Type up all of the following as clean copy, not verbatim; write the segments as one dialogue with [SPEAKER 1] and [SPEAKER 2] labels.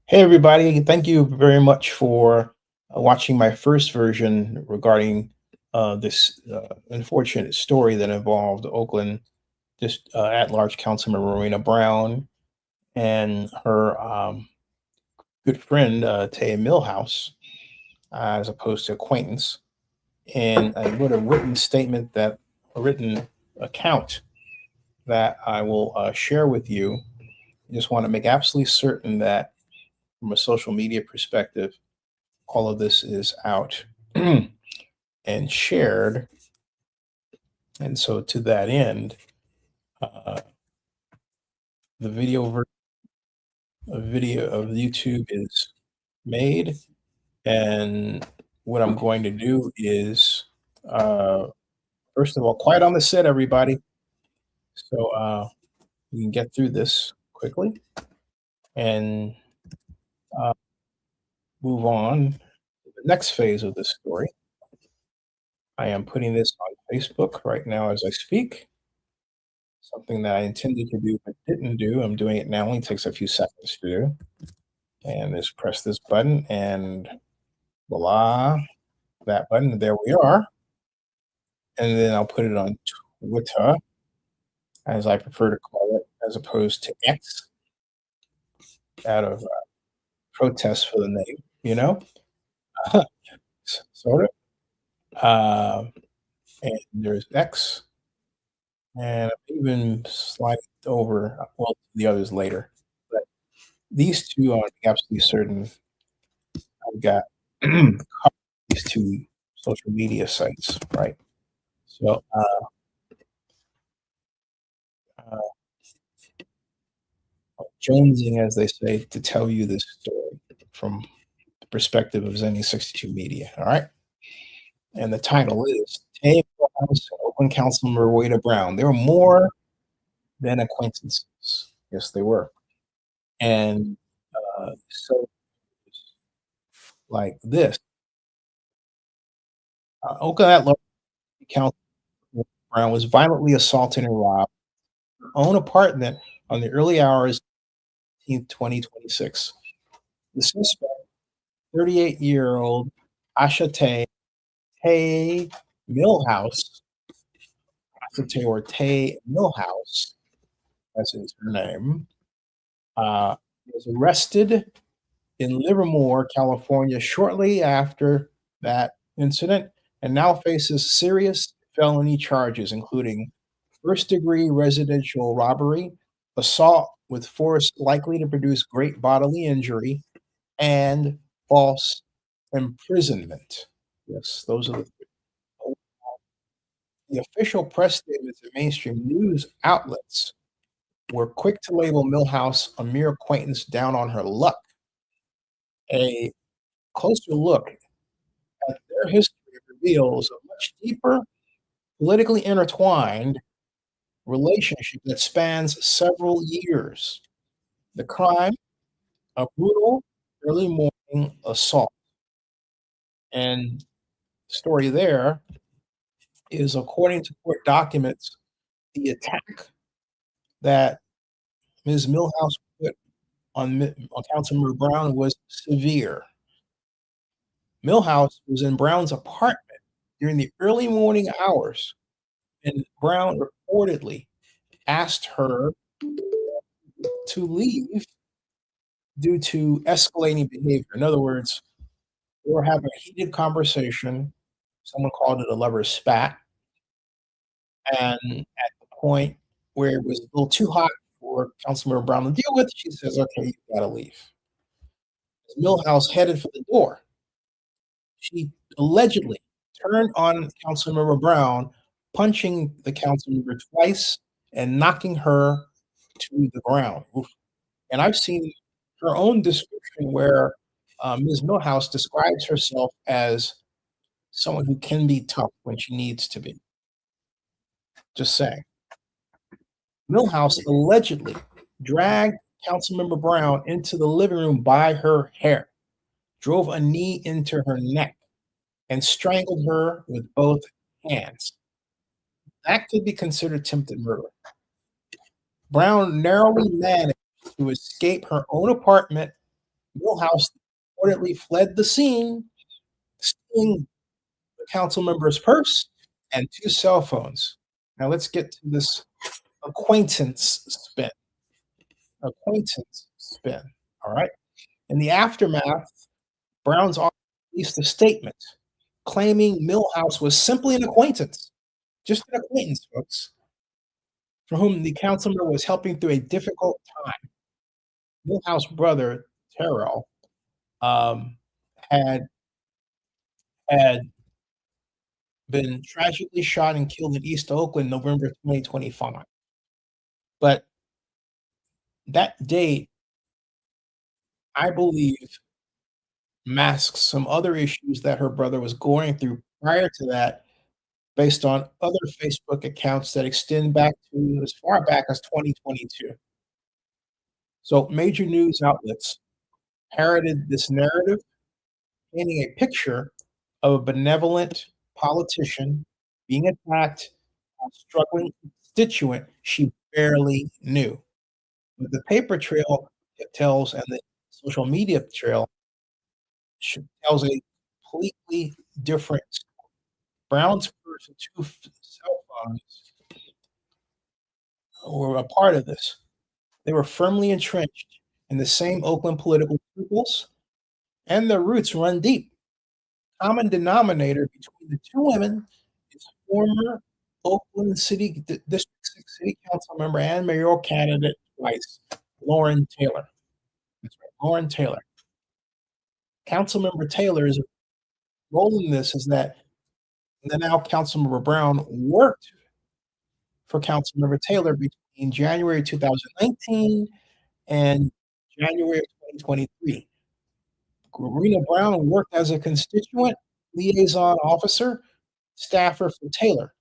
[SPEAKER 1] Hey, everybody. Thank you very much for watching my first version regarding this unfortunate story that involved Oakland, just at-large Councilmember Rowena Brown and her good friend, Tae Millhouse, as opposed to acquaintance. And I wrote a written statement a written account that I will share with you. I just want to make absolutely certain that from a social media perspective, all of this is out and shared. And so, to that end, uh, the video of YouTube is made, and what I'm going to do is, uh, first of all, quiet on the set, everybody, so we can get through this quickly and uh, move on to the next phase of this story. I am putting this on Facebook right now as I speak. Something that I intended to do but didn't do. I'm doing it now. Only takes a few seconds to do. And just press this button and voila, that button. There we are. And then I'll put it on Twitter, as I prefer to call it, as opposed to X, out of protest for the name, sort of. And there's X, and I'm even slide over, well, the others later. But these two, I'm absolutely certain I've got these two social media sites, right? So, uh, jonesing, as they say, to tell you this story from the perspective of Zenny 62 Media. All right. And the title is Tae Millhouse Oakland Councilmember Rowena Brown. They were more than acquaintances. Yes, they were. And so, like this, Oakland at large Councilmember Brown was violently assaulted and robbed her own apartment on the early hours of 2026. The suspect, 38-year-old Ahshatae Tae Millhouse, Ahshatae or Tae Millhouse, as is her name, was arrested in Livermore, California, shortly after that incident, and now faces serious felony charges, including first-degree residential robbery, assault with force likely to produce great bodily injury, and false imprisonment. Yes, those are the official press statements of mainstream news outlets were quick to label Millhouse a mere acquaintance down on her luck. A closer look at their history reveals a much deeper, politically intertwined relationship that spans several years. The crime, a brutal early morning assault. And the story there is, according to court documents, the attack that Ms. Millhouse put on Councilmember Brown was severe. Millhouse was in Brown's apartment during the early morning hours, and Brown reportedly asked her to leave due to escalating behavior. In other words, they were having a heated conversation. Someone called it a lover's spat. And at the point where it was a little too hot for Councilmember Brown to deal with, she says, okay, you gotta leave. As Millhouse headed for the door, she allegedly turned on Councilmember Brown, punching the council member twice and knocking her to the ground. Oof. And I've seen her own description where Ms. Millhouse describes herself as someone who can be tough when she needs to be. Just saying. Millhouse allegedly dragged Councilmember Brown into the living room by her hair, drove a knee into her neck, and strangled her with both hands. That could be considered attempted murder. Brown narrowly managed to escape her own apartment Millhouse reportedly fled the scene, stealing the council member's purse and 2 cell phones. Now let's get to this acquaintance spin. Acquaintance spin. All right. In the aftermath, Brown's office released a statement claiming Millhouse was simply an acquaintance, just an acquaintance, folks, for whom the council member was helping through a difficult time. Millhouse brother Terrell um, had had been tragically shot and killed in East Oakland, November 2025. But that date, I believe, masks some other issues that her brother was going through prior to that, based on other Facebook accounts that extend back to as far back as 2022. So major news outlets parroted this narrative, painting a picture of a benevolent politician being attacked by a struggling constituent she barely knew. But the paper trail it tells and the social media trail tells a completely different story. Brown's first 2 cell phones were a part of this. They were firmly entrenched in the same Oakland political circles, and their roots run deep. Common denominator between the 2 women is former Oakland City District 6 City Council member and mayoral candidate twice, Lauren Taylor. That's right, Lauren Taylor. Councilmember Taylor's role in this is that the now Councilmember Brown worked for Councilmember Taylor between January 2019 and January of 2023. Rowena Brown worked as a constituent liaison officer, staffer for Taylor.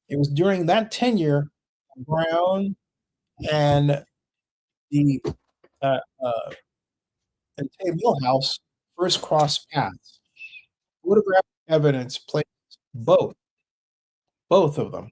[SPEAKER 1] It was during that tenure Brown and the uh, uh, and Tae Millhouse first crossed paths. Photographic evidence placed both both of them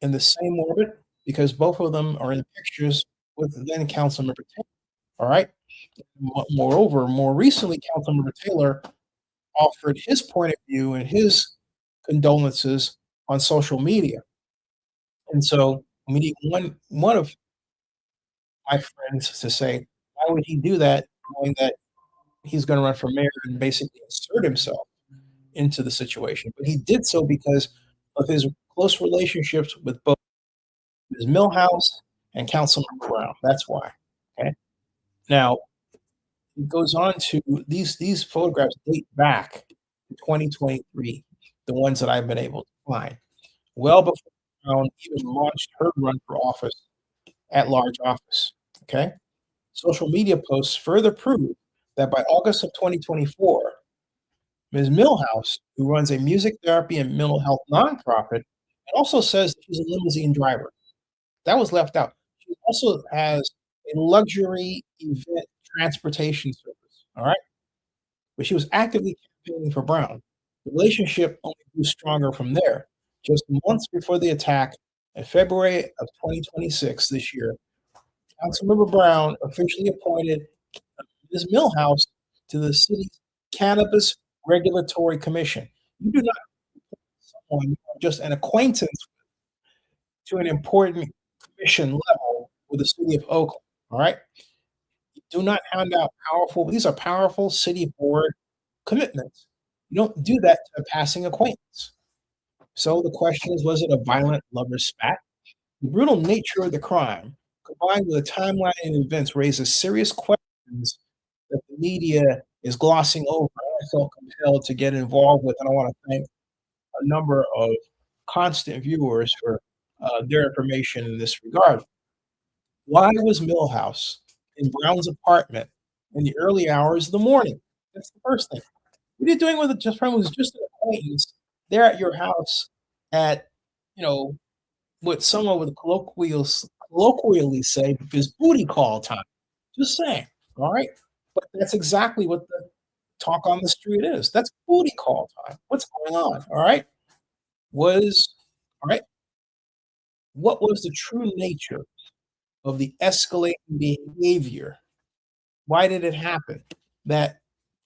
[SPEAKER 1] in the same orbit because both of them are in pictures with then Councilmember Taylor. All right. Moreover, more recently, Councilmember Taylor offered his point of view and his condolences on social media. And so we need one of my friends to say, why would he do that, knowing that he's going to run for mayor and basically insert himself into the situation? But he did so because of his close relationships with both Ms. Millhouse and Councilmember Brown. That's why. Okay. Now it goes on to these photographs date back to 2023, the ones that I've been able to find, well before Brown even launched her run for office at large office. Okay. Social media posts further prove that by August of 2024, Ms. Millhouse, who runs a music therapy and mental health nonprofit, and also says that she's a limousine driver. That was left out. She also has a luxury event transportation service. All right. But she was actively campaigning for Brown. The relationship only grew stronger from there. Just months before the attack in February of 2026 this year, Councilmember Brown officially appointed Ms. Millhouse to the city's Cannabis Regulatory Commission. You do not appoint someone you are just an acquaintance to an important commission level with the city of Oakland. All right. You do not hand out these are powerful city board commitments. You don't do that to a passing acquaintance. So the question is, was it a violent lover's spat? The brutal nature of the crime, combined with a timeline of events, raises serious questions that the media is glossing over. I felt compelled to get involved with, and I want to thank a number of constant viewers for their information in this regard. Why was Millhouse in Brown's apartment in the early hours of the morning? That's the first thing. What are you doing with a just friend who's just an acquaintance there at your house at, you know, what someone would colloquially say is booty call time? Just saying, all right? But that's exactly what the talk on the street is. That's booty call time. What's going on? All right? Was all right. What was the true nature of the escalating behavior Why did it happen? That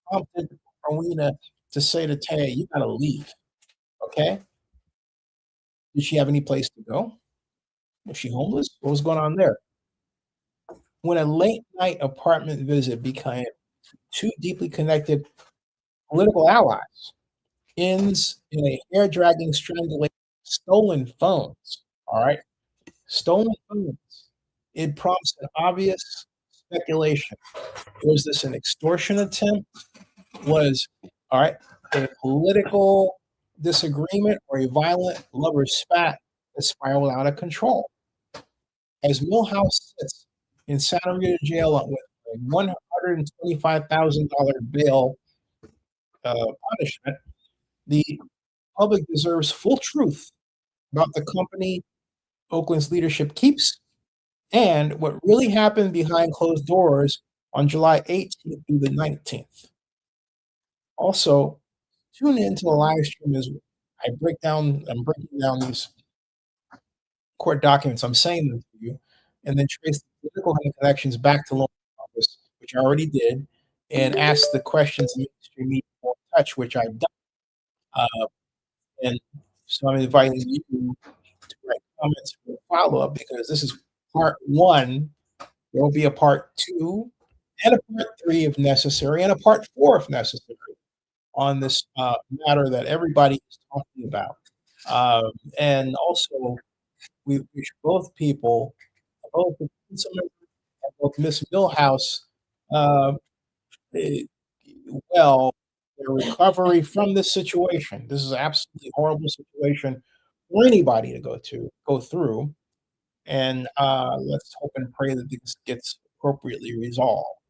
[SPEAKER 1] prompted Rowena to say to Tae, "You gotta leave." Okay? Did she have any place to go? Was she homeless? What was going on there? When a late night apartment visit became two deeply connected political allies, ends in a hair dragging strangulation, stolen phones. All right? Stolen phones. It prompts an obvious speculation. Was this an extortion attempt? Was, all right, a political disagreement or a violent lover's spat that spiraled out of control? As Millhouse sits in Santa Rita jail with a $125,000 bail punishment, the public deserves full truth about the company Oakland's leadership keeps and what really happened behind closed doors on July 18th through the 19th. Also, tune into the live stream as I'm breaking down these court documents. I'm saying them to you, and then trace the political connections back to law office, which I already did, and ask the questions the mainstream media won't touch, which I've done. Uh, and so I'm inviting you to write comments for follow up because this is part one. There will be a part two and a part three if necessary, and a part four if necessary on this matter that everybody is talking about. And also, we wish both people, both the Councilmember and both Miss Millhouse, uh, eh, well, their recovery from this situation. This is an absolutely horrible situation for anybody to go through. And let's hope and pray that this gets appropriately resolved,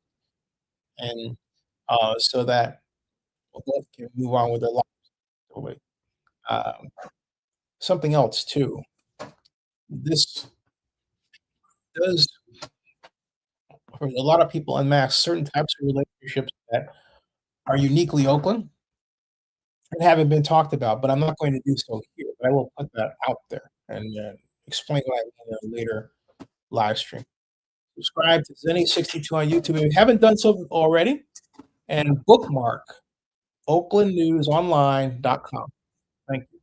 [SPEAKER 1] and so that both can move on with their lives. Um, Something else too. This does for a lot of people unmask certain types of relationships that are uniquely Oakland and haven't been talked about, but I'm not going to do so here. But I will put that out there and explain what I mean in a later live stream. Subscribe to Zenny62 on YouTube if you haven't done so already, and bookmark oaklandnewsonline.com. Thank you.